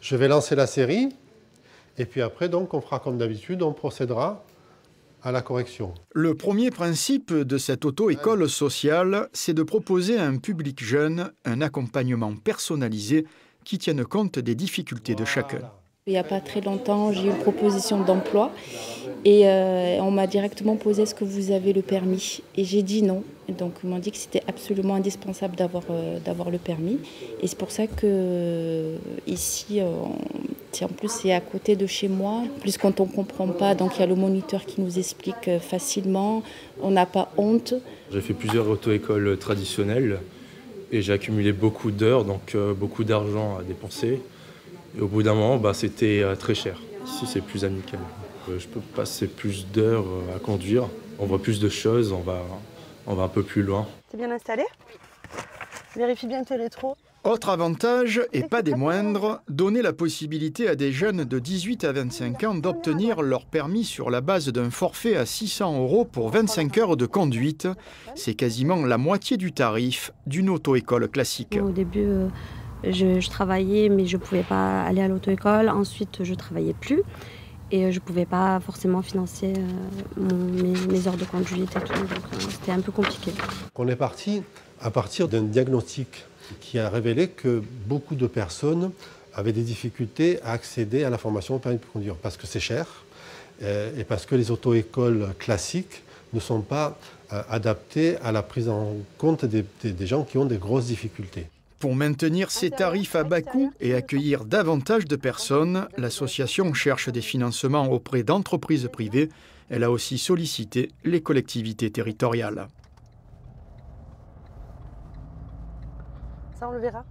Je vais lancer la série et puis après, donc, on fera comme d'habitude, on procédera à la correction. Le premier principe de cette auto-école sociale, c'est de proposer à un public jeune un accompagnement personnalisé qui tienne compte des difficultés de chacun. Il n'y a pas très longtemps, j'ai eu une proposition d'emploi et on m'a directement posé est-ce que vous avez le permis et j'ai dit non. Donc ils m'ont dit que c'était absolument indispensable d'avoir le permis et c'est pour ça que ici, en plus c'est à côté de chez moi. En plus quand on ne comprend pas, donc il y a le moniteur qui nous explique facilement, on n'a pas honte. J'ai fait plusieurs auto-écoles traditionnelles et j'ai accumulé beaucoup d'heures, donc beaucoup d'argent à dépenser. Et au bout d'un moment, c'était très cher. Ici, c'est plus amical. Je peux passer plus d'heures à conduire. On voit plus de choses, on va un peu plus loin. T'es bien installé? Vérifie bien tes rétros. Autre avantage, et pas des moindres, donner la possibilité à des jeunes de 18 à 25 ans d'obtenir leur permis sur la base d'un forfait à 600 € pour 25 heures de conduite. C'est quasiment la moitié du tarif d'une auto-école classique. Au début, je travaillais, mais je ne pouvais pas aller à l'auto-école. Ensuite, je ne travaillais plus et je ne pouvais pas forcément financer mes heures de conduite et tout. Donc, c'était un peu compliqué. On est parti à partir d'un diagnostic qui a révélé que beaucoup de personnes avaient des difficultés à accéder à la formation au permis de conduire parce que c'est cher et parce que les auto-écoles classiques ne sont pas adaptées à la prise en compte des gens qui ont des grosses difficultés. Pour maintenir ses tarifs à bas coût et accueillir davantage de personnes, l'association cherche des financements auprès d'entreprises privées. Elle a aussi sollicité les collectivités territoriales. Ça, on le verra.